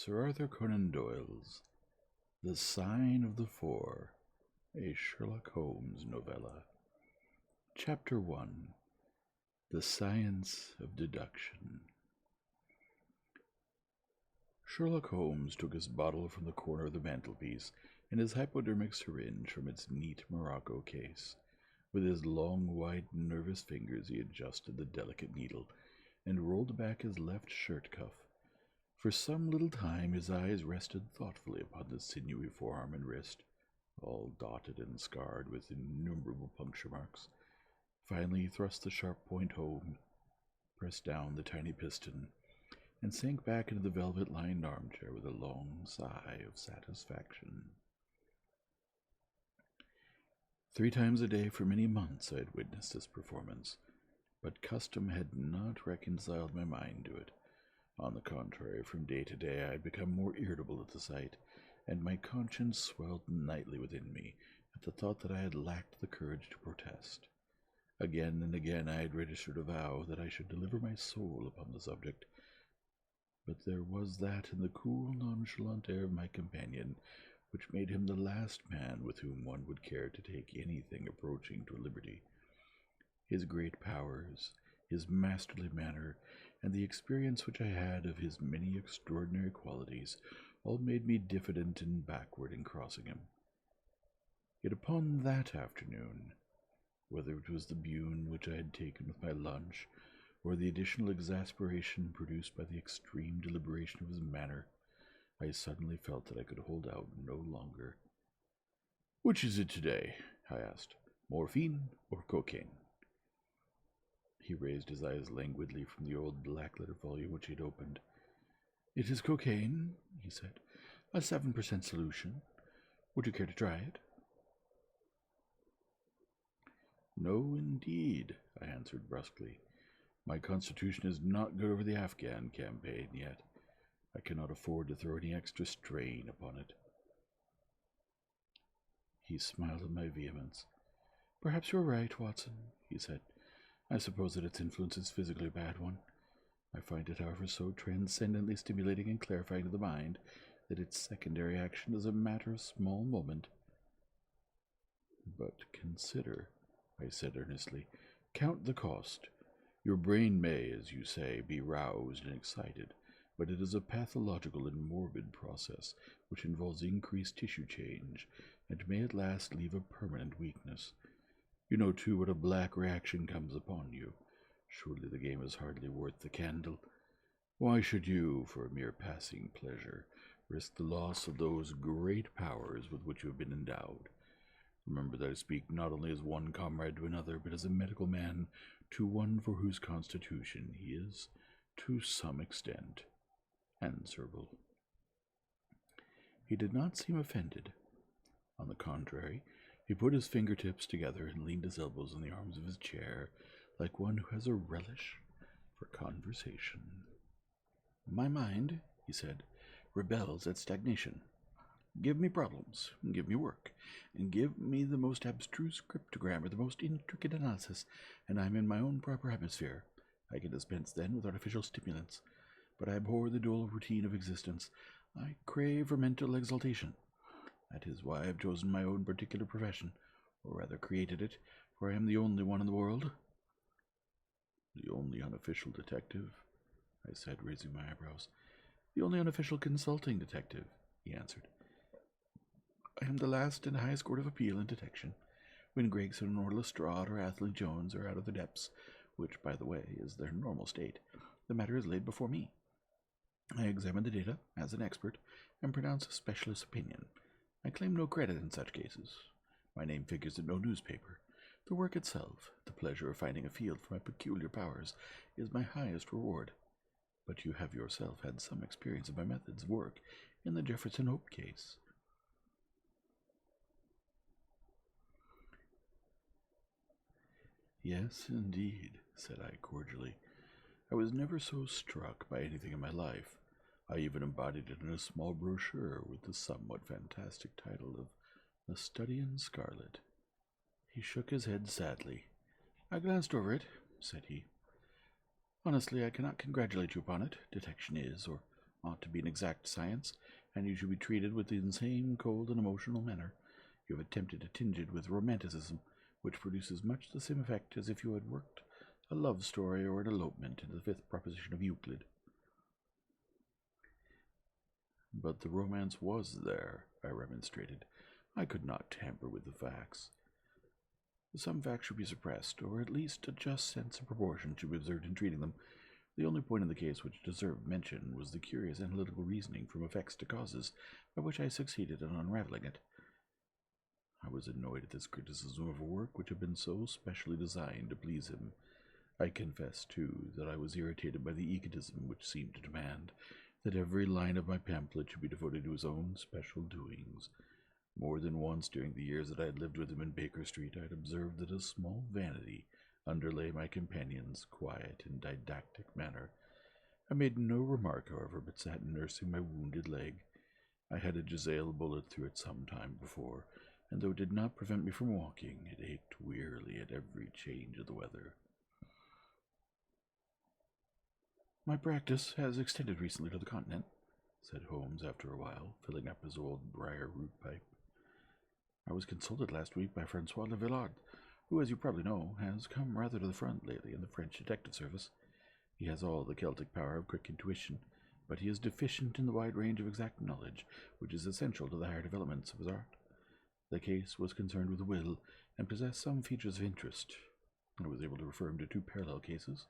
Sir Arthur Conan Doyle's The Sign of the Four, a Sherlock Holmes novella. Chapter 1. The Science of Deduction. Sherlock Holmes took his bottle from the corner of the mantelpiece and his hypodermic syringe from its neat morocco case. With his long, white, nervous fingers he adjusted the delicate needle and rolled back his left shirt cuff. For some little time his eyes rested thoughtfully upon the sinewy forearm and wrist, all dotted and scarred with innumerable puncture marks. Finally he thrust the sharp point home, pressed down the tiny piston, and sank back into the velvet-lined armchair with a long sigh of satisfaction. 3 times a day for many months I had witnessed this performance, but custom had not reconciled my mind to it. On the contrary, from day to day I had become more irritable at the sight, and my conscience swelled nightly within me at the thought that I had lacked the courage to protest. Again and again I had registered a vow that I should deliver my soul upon the subject, but there was that in the cool, nonchalant air of my companion which made him the last man with whom one would care to take anything approaching to liberty. His great powers, his masterly manner, and the experience which I had of his many extraordinary qualities all made me diffident and backward in crossing him. Yet upon that afternoon, whether it was the bune which I had taken with my lunch, or the additional exasperation produced by the extreme deliberation of his manner, I suddenly felt that I could hold out no longer. "Which is it today?" I asked. "Morphine or cocaine?" He raised his eyes languidly from the old black-letter volume which he had opened. "It is cocaine," he said. "A 7% solution. Would you care to try it?" "No, indeed," I answered brusquely. "My constitution is not good over the Afghan campaign yet. I cannot afford to throw any extra strain upon it." He smiled at my vehemence. "Perhaps you are right, Watson," he said. "I suppose that its influence is physically a bad one. I find it, however, so transcendently stimulating and clarifying to the mind that its secondary action is a matter of small moment." "But consider," I said earnestly. "Count the cost. Your brain may, as you say, be roused and excited, but it is a pathological and morbid process which involves increased tissue change and may at last leave a permanent weakness. You know, too, what a black reaction comes upon you. Surely the game is hardly worth the candle. Why should you, for a mere passing pleasure, risk the loss of those great powers with which you have been endowed? Remember that I speak not only as one comrade to another, but as a medical man to one for whose constitution he is, to some extent, answerable." He did not seem offended. On the contrary, he put his fingertips together and leaned his elbows on the arms of his chair, like one who has a relish for conversation. "My mind," he said, "rebels at stagnation. Give me problems, give me work, and give me the most abstruse cryptogram or the most intricate analysis, and I am in my own proper atmosphere. I can dispense then with artificial stimulants, but I abhor the dull routine of existence. I crave for mental exaltation. That is why I have chosen my own particular profession, or rather created it, for I am the only one in the world." "The only unofficial detective?" I said, raising my eyebrows. "The only unofficial consulting detective," he answered. "I am the last and highest court of appeal in detection. When Gregson or Lestrade or Athley Jones are out of the depths, which, by the way, is their normal state, the matter is laid before me. I examine the data as an expert and pronounce a specialist opinion. I claim no credit in such cases. My name figures in no newspaper. The work itself, the pleasure of finding a field for my peculiar powers, is my highest reward. But you have yourself had some experience of my methods of work in the Jefferson Hope case." "Yes, indeed," said I cordially. "I was never so struck by anything in my life. I even embodied it in a small brochure with the somewhat fantastic title of A Study in Scarlet." He shook his head sadly. "I glanced over it," said he. "Honestly, I cannot congratulate you upon it. Detection is, or ought to be an exact science, and you should be treated with the same cold and emotional manner. You have attempted to tinge it with romanticism, which produces much the same effect as if you had worked a love story or an elopement into the fifth proposition of Euclid. But the romance was there, I remonstrated. I could not tamper with the facts. Some facts should be suppressed, or at least a just sense of proportion should be observed in treating them. The only point in the case which deserved mention was the curious analytical reasoning from effects to causes, by which I succeeded in unraveling it. I was annoyed at this criticism of a work which had been so specially designed to please him. I confess, too, that I was irritated by the egotism which seemed to demand that every line of my pamphlet should be devoted to his own special doings. More than once during the years that I had lived with him in Baker Street, I had observed that a small vanity underlay my companion's quiet and didactic manner. I made no remark, however, but sat nursing my wounded leg. I had a Giselle bullet through it some time before, and though it did not prevent me from walking, it ached wearily at every change of the weather. My practice has extended recently to the continent, said Holmes after a while, filling up his old briar-root pipe. I was consulted last week by Francois Le Villard, who, as you probably know, has come rather to the front lately in the French detective service. He has all the Celtic power of quick intuition, but he is deficient in the wide range of exact knowledge which is essential to the higher developments of his art. The case was concerned with a will, and possessed some features of interest. I was able to refer him to two parallel cases,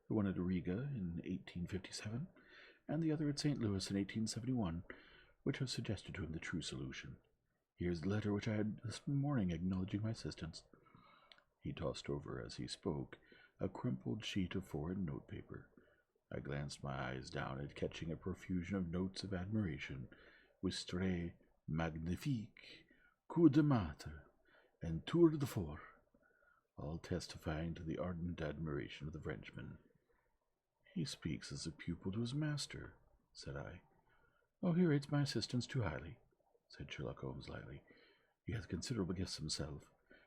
the one at Riga in 1857, and the other at St. Louis in 1871, which have suggested to him the true solution. Here's the letter which I had this morning acknowledging my assistance. He tossed over, as he spoke, a crumpled sheet of foreign notepaper. I glanced my eyes down it, catching a profusion of notes of admiration, Wistre, magnifique, coup de maître, and tour de force, all testifying to the ardent admiration of the Frenchman. He speaks as a pupil to his master, said I. Oh, he rates my assistance too highly, said Sherlock Holmes lightly. He has considerable gifts himself.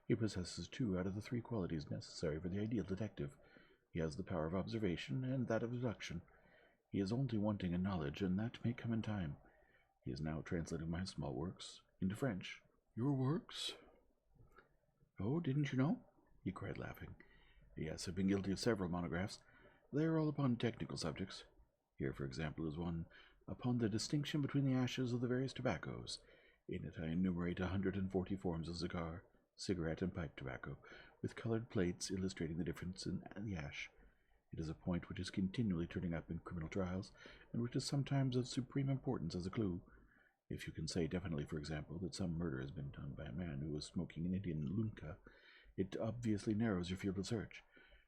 He possesses 2 out of the 3 qualities necessary for the ideal detective. He has the power of observation and that of deduction. He is only wanting in knowledge, and that may come in time. He is now translating my small works into French. Your works? Oh, didn't you know? He cried, laughing. Yes, I've been guilty of several monographs. They are all upon technical subjects. Here, for example, is one upon the distinction between the ashes of the various tobaccos. In it I enumerate 140 forms of cigar, cigarette, and pipe tobacco, with colored plates illustrating the difference in the ash. It is a point which is continually turning up in criminal trials, and which is sometimes of supreme importance as a clue. If you can say definitely, for example, that some murder has been done by a man who was smoking an Indian lunka, it obviously narrows your field of search.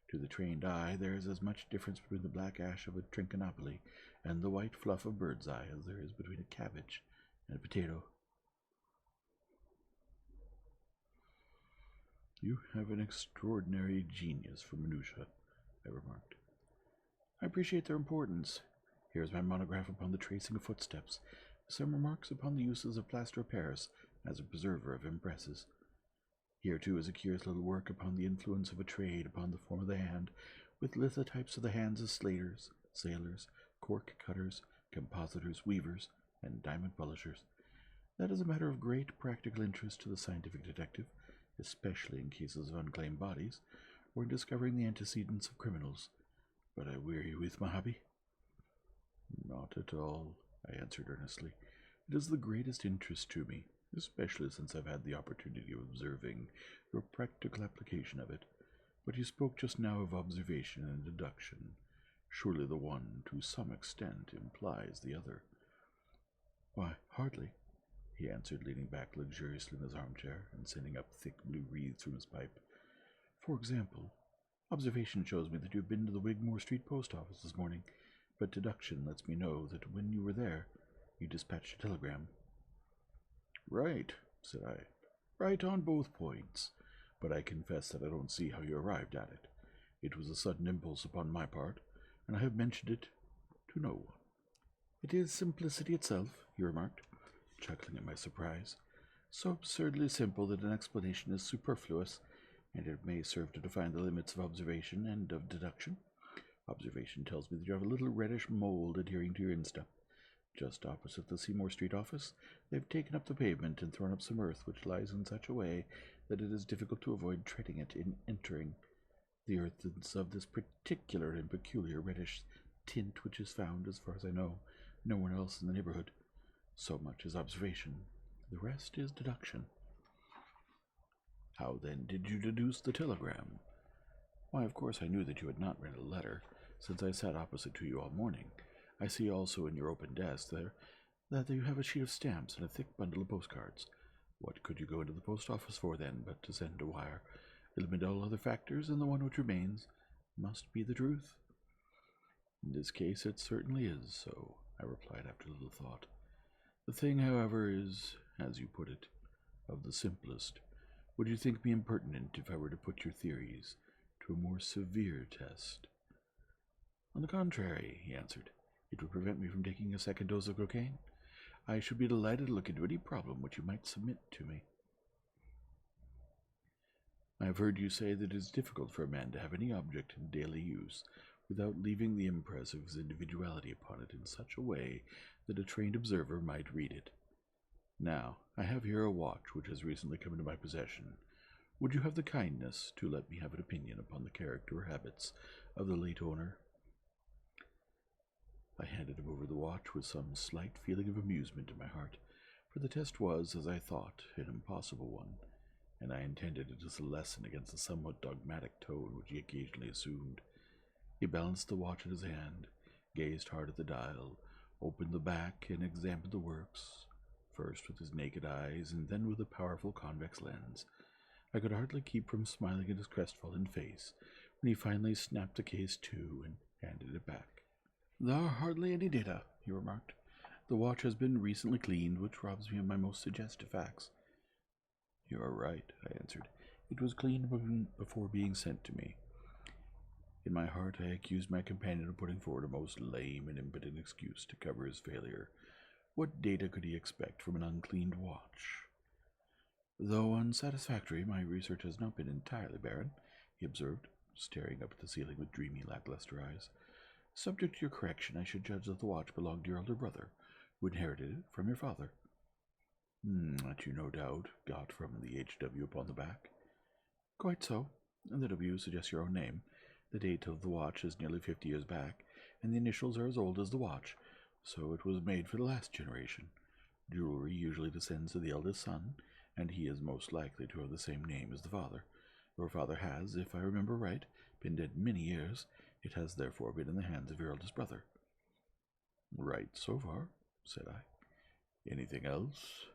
To the trained eye, there is as much difference between the black ash of a trichinopoly and the white fluff of bird's eye as there is between a cabbage and a potato. You have an extraordinary genius for minutiae, I remarked. I appreciate their importance. Here is my monograph upon the tracing of footsteps, some remarks upon the uses of plaster of Paris as a preserver of impresses. Here, too, is a curious little work upon the influence of a trade upon the form of the hand, with lithotypes of the hands of slaters, sailors, cork cutters, compositors, weavers, and diamond polishers. That is a matter of great practical interest to the scientific detective, especially in cases of unclaimed bodies, or in discovering the antecedents of criminals. But I weary you with my hobby? Not at all, I answered earnestly. It is the greatest interest to me, especially since I've had the opportunity of observing your practical application of it. But you spoke just now of observation and deduction. Surely the one, to some extent, implies the other. Why, hardly, he answered, leaning back luxuriously in his armchair and sending up thick blue wreaths from his pipe. For example, observation shows me that you have been to the Wigmore Street post office this morning, but deduction lets me know that when you were there, you dispatched a telegram. Right, said I. Right on both points, but I confess that I don't see how you arrived at it. It was a sudden impulse upon my part, and I have mentioned it to no one. It is simplicity itself, he remarked, chuckling at my surprise. So absurdly simple that an explanation is superfluous, and it may serve to define the limits of observation and of deduction. Observation tells me that you have a little reddish mold adhering to your instep. Just opposite the Seymour Street office, they've taken up the pavement and thrown up some earth which lies in such a way that it is difficult to avoid treading it in entering. The earth is of this particular and peculiar reddish tint which is found, as far as I know, nowhere else in the neighborhood. So much is observation. The rest is deduction. How, then, did you deduce the telegram? Why, of course I knew that you had not read a letter, since I sat opposite to you all morning. I see also in your open desk there that you have a sheet of stamps and a thick bundle of postcards. What could you go into the post office for, then, but to send a wire? Eliminate all other factors, and the one which remains must be the truth. In this case it certainly is so, I replied after a little thought. The thing, however, is, as you put it, of the simplest. Would you think me impertinent if I were to put your theories to a more severe test? On the contrary, he answered, it would prevent me from taking a second dose of cocaine. I should be delighted to look into any problem which you might submit to me. I have heard you say that it is difficult for a man to have any object in daily use without leaving the impress of his individuality upon it in such a way that a trained observer might read it. Now, I have here a watch which has recently come into my possession. Would you have the kindness to let me have an opinion upon the character or habits of the late owner? I handed him over the watch with some slight feeling of amusement in my heart, for the test was, as I thought, an impossible one, and I intended it as a lesson against the somewhat dogmatic tone which he occasionally assumed. He balanced the watch in his hand, gazed hard at the dial, opened the back, and examined the works, first with his naked eyes, and then with a powerful convex lens. I could hardly keep from smiling at his crestfallen face when he finally snapped the case to and handed it back. There are hardly any data, he remarked. The watch has been recently cleaned, which robs me of my most suggestive facts. You are right, I answered. It was cleaned before being sent to me. In my heart I accused my companion of putting forward a most lame and impotent excuse to cover his failure. What data could he expect from an uncleaned watch? Though unsatisfactory, my research has not been entirely barren, he observed, staring up at the ceiling with dreamy, lackluster eyes. Subject to your correction, I should judge that the watch belonged to your elder brother, who inherited it from your father. That you no doubt got from the H.W. upon the back. Quite so, and the W suggests your own name. The date of the watch is nearly 50 years back, and the initials are as old as the watch, so it was made for the last generation. Jewelry usually descends to the eldest son, and he is most likely to have the same name as the father. Your father has, if I remember right, been dead many years. It has therefore been in the hands of your eldest brother. Right so far, said I. Anything else?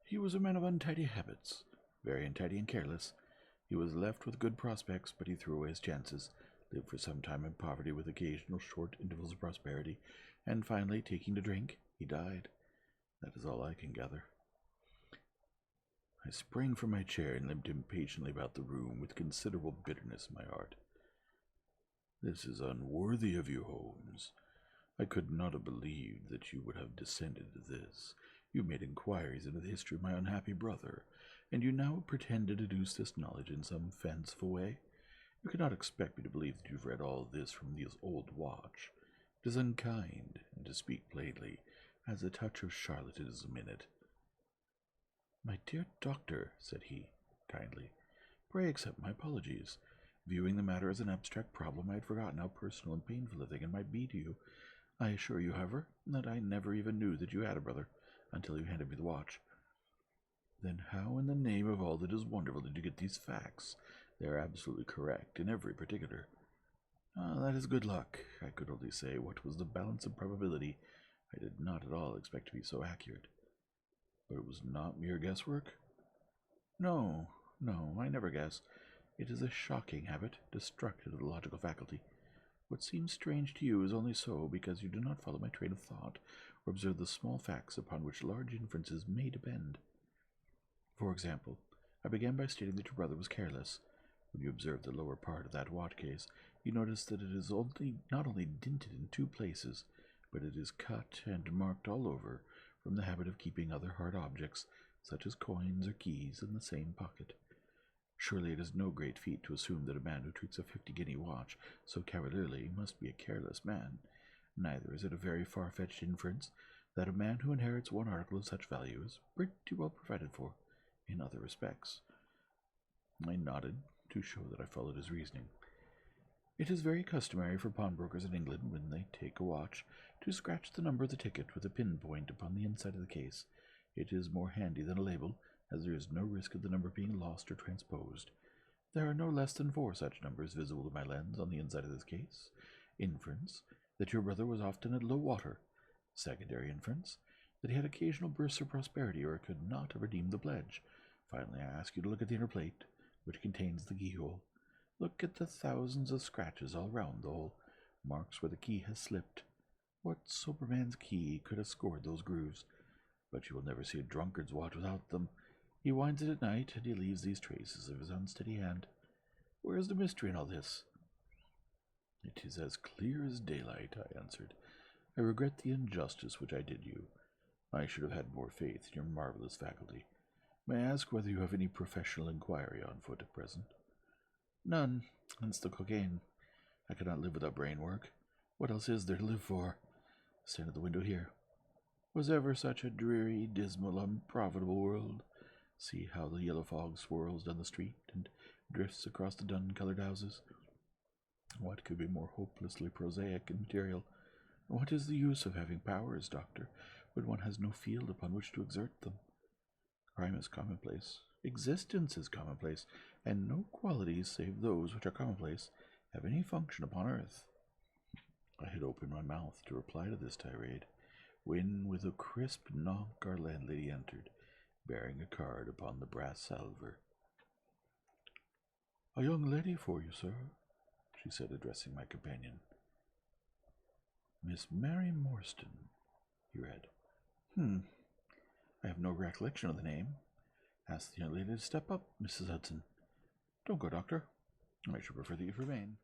He was a man of untidy habits, very untidy and careless. He was left with good prospects, but he threw away his chances, lived for some time in poverty with occasional short intervals of prosperity, and finally, taking to drink, he died. That is all I can gather. I sprang from my chair and limped impatiently about the room with considerable bitterness in my heart. This is unworthy of you, Holmes. I could not have believed that you would have descended to this. You made inquiries into the history of my unhappy brother, and you now pretend to deduce this knowledge in some fanciful way. You cannot expect me to believe that you've read all this from this old watch. It is unkind, and to speak plainly, has a touch of charlatanism in it. My dear doctor, said he, kindly, pray accept my apologies. Viewing the matter as an abstract problem, I had forgotten how personal and painful a thing it might be to you. I assure you, however, that I never even knew that you had a brother, until you handed me the watch. Then how in the name of all that is wonderful did you get these facts? They are absolutely correct in every particular. That is good luck. I could only say what was the balance of probability. I did not at all expect to be so accurate. But it was not mere guesswork? No, I never guess. It is a shocking habit, destructive of the logical faculty. What seems strange to you is only so because you do not follow my train of thought, or observe the small facts upon which large inferences may depend. For example, I began by stating that your brother was careless. When you observe the lower part of that watch case, you notice that it is not only dinted in 2 places, but it is cut and marked all over from the habit of keeping other hard objects, such as coins or keys, in the same pocket. Surely it is no great feat to assume that a man who treats a 50-guinea watch so cavalierly must be a careless man. Neither is it a very far-fetched inference that a man who inherits one article of such value is pretty well provided for in other respects. I nodded to show that I followed his reasoning. It is very customary for pawnbrokers in England, when they take a watch, to scratch the number of the ticket with a pinpoint upon the inside of the case. It is more handy than a label, as there is no risk of the number being lost or transposed. There are no less than 4 such numbers visible to my lens on the inside of this case. Inference, that your brother was often at low water. Secondary inference, that he had occasional bursts of prosperity or could not have redeemed the pledge. Finally, I ask you to look at the inner plate, which contains the keyhole. Look at the thousands of scratches all round the hole, marks where the key has slipped. What sober man's key could have scored those grooves? But you will never see a drunkard's watch without them. He winds it at night, and he leaves these traces of his unsteady hand. Where is the mystery in all this? It is as clear as daylight, I answered. I regret the injustice which I did you. I should have had more faith in your marvelous faculty. May I ask whether you have any professional inquiry on foot at present? None, hence the cocaine. I cannot live without brain work. What else is there to live for? Stand at the window here. Was ever such a dreary, dismal, unprofitable world? See how the yellow fog swirls down the street and drifts across the dun-colored houses. What could be more hopelessly prosaic and material? What is the use of having powers, doctor, when one has no field upon which to exert them? Crime is commonplace. Existence is commonplace, and no qualities save those which are commonplace have any function upon earth. I had opened my mouth to reply to this tirade, when with a crisp knock our landlady entered, bearing a card upon the brass salver. "A young lady for you, sir," she said, addressing my companion. "Miss Mary Morstan," he read. I have no recollection of the name. Ask the young lady to step up, Mrs. Hudson. Don't go, doctor. I should prefer that you remain.